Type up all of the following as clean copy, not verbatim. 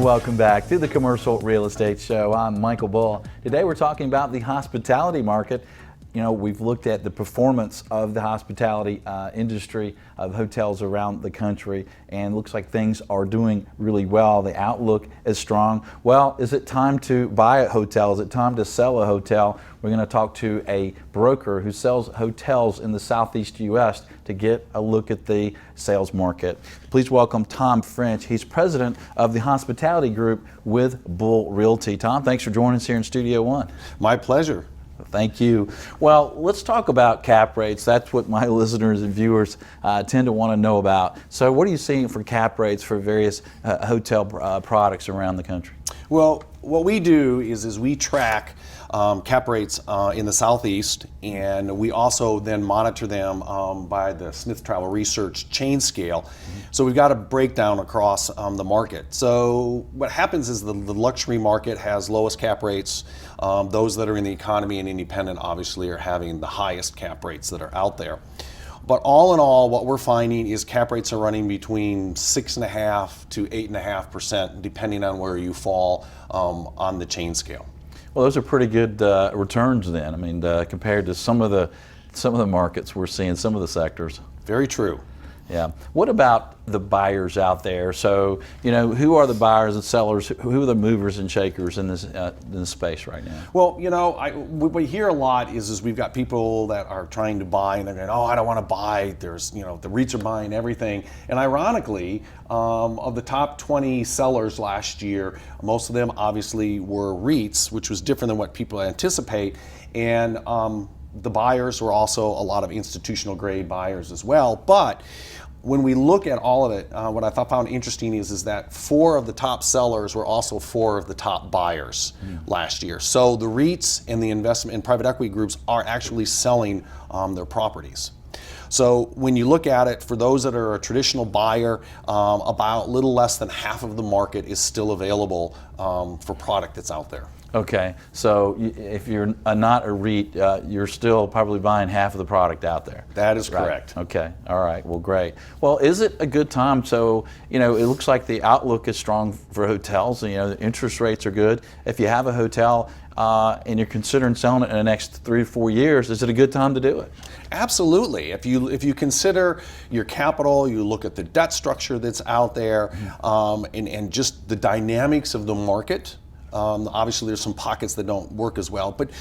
Welcome back to the Commercial Real Estate Show. I'm Michael Bull. Today we're talking about the hospitality market. You know, we've looked at the performance of the hospitality industry of hotels around the country, and looks like things are doing really well. The outlook is strong. Well, is it time to buy a hotel? Is it time to sell a hotel? We're going to talk to a broker who sells hotels in the Southeast U.S. to get a look at the sales market. Please welcome Tom French. He's president of the hospitality group with Bull Realty. Tom, thanks for joining us here in Studio One. My pleasure. Thank you. Well, let's talk about cap rates. That's what my listeners and viewers tend to want to know about. So what are you seeing for cap rates for various hotel products around the country? Well, what we do is we track cap rates in the Southeast, and we also then monitor them by the Smith Travel Research chain scale. Mm-hmm. So we've got a breakdown across the market. So what happens is the luxury market has lowest cap rates. Those that are in the economy and independent obviously are having the highest cap rates that are out there. But all in all, what we're finding is cap rates are running between 6.5% to 8.5%, depending on where you fall on the chain scale. Well, those are pretty good returns then. I mean, compared to some of the markets we're seeing, some of the sectors. Very true. Yeah. What about the buyers out there? So, you know, who are the buyers and sellers? Who are the movers and shakers in this space right now? Well, you know, what we hear a lot is we've got people that are trying to buy and they're going, oh, I don't want to buy. There's, you know, the REITs are buying everything. And ironically, of the top 20 sellers last year, most of them obviously were REITs, which was different than what people anticipate. And the buyers were also a lot of institutional grade buyers as well. But when we look at all of it, what I found interesting is that 4 of the top sellers were also 4 of the top buyers last year. So the REITs and the investment and private equity groups are actually selling their properties. So when you look at it, for those that are a traditional buyer, about a little less than half of the market is still available for product that's out there. Okay, so if you're not a REIT, you're still probably buying half of the product out there. That is right? Correct. Okay, all right, well, great. Well, is it a good time? So, you know, it looks like the outlook is strong for hotels. You know, the interest rates are good. If you have a hotel and you're considering selling it in the next 3 to 4 years, is it a good time to do it? Absolutely. If you consider your capital, you look at the debt structure that's out there, and just the dynamics of the market. Obviously, there's some pockets that don't work as well, but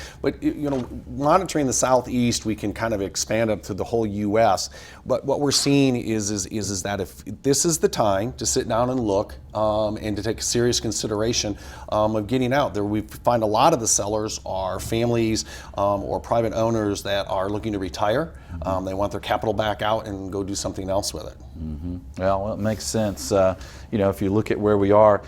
you know, monitoring the Southeast, we can kind of expand up to the whole U.S. But what we're seeing is that if this is the time to sit down and look and to take serious consideration of getting out there, we find a lot of the sellers are families or private owners that are looking to retire. They want their capital back out and go do something else with it. Mm-hmm. Well, it makes sense. You know, if you look at where we are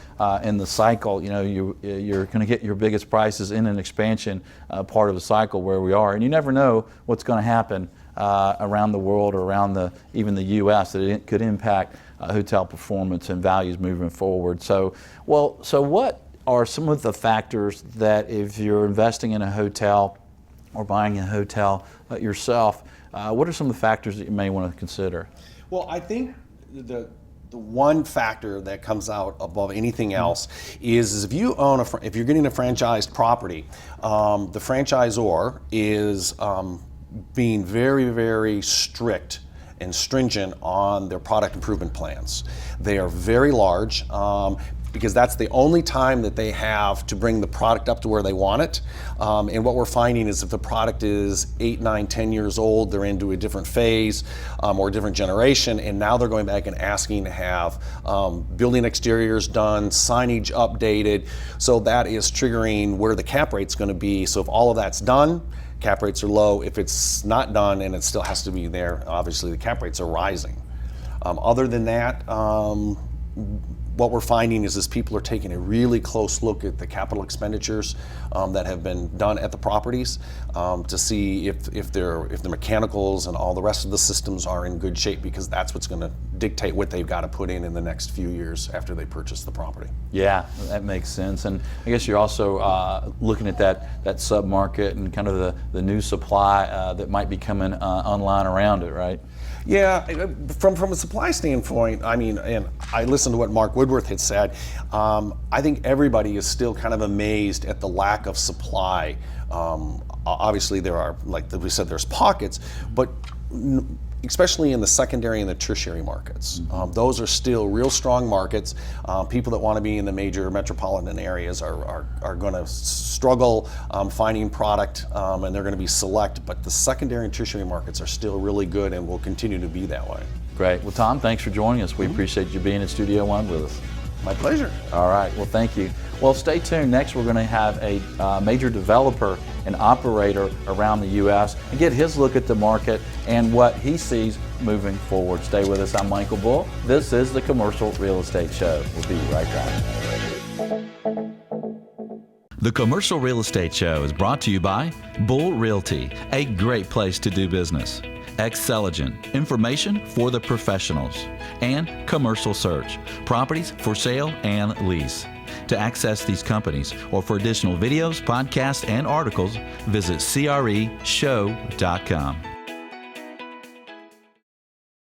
in the cycle, you know, you're going to get your biggest prices in an expansion part of the cycle where we are, and you never know what's going to happen around the world or around even the U.S. that it could impact hotel performance and values moving forward. So what are some of the factors that, if you're investing in a hotel or buying a hotel yourself, what are some of the factors that you may want to consider? Well, I think the one factor that comes out above anything else is if you own if you're getting a franchised property, the franchisor is being very, very strict and stringent on their product improvement plans. They are very large because that's the only time that they have to bring the product up to where they want it. And what we're finding is if the product is 8, 9, 10 years old, they're into a different phase or a different generation, and now they're going back and asking to have building exteriors done, signage updated, so that is triggering where the cap rate's going to be. So if all of that's done, cap rates are low. If it's not done and it still has to be there, obviously the cap rates are rising. Other than that, what we're finding is people are taking a really close look at the capital expenditures that have been done at the properties to see if the mechanicals and all the rest of the systems are in good shape, because that's what's going to dictate what they've got to put in the next few years after they purchase the property. Yeah, that makes sense. And I guess you're also looking at that sub-market and kind of the new supply that might be coming online around it, right? Yeah, from a supply standpoint, I mean, and I listened to what Mark Woodworth had said, I think everybody is still kind of amazed at the lack of supply. Obviously there are, like we said, there's pockets, but especially in the secondary and the tertiary markets. Those are still real strong markets. People that want to be in the major metropolitan areas are going to struggle finding product, and they're going to be select, but the secondary and tertiary markets are still really good and will continue to be that way. Great. Well, Tom, thanks for joining us. We appreciate you being in Studio One with us. My pleasure. All right. Well, thank you. Well, stay tuned. Next, we're going to have a major developer and operator around the U.S. and get his look at the market and what he sees moving forward. Stay with us. I'm Michael Bull. This is the Commercial Real Estate Show. We'll be right back. The Commercial Real Estate Show is brought to you by Bull Realty, a great place to do business. Xceligent, information for the professionals. And Commercial Search, properties for sale and lease. To access these companies or for additional videos, podcasts, and articles, visit creshow.com.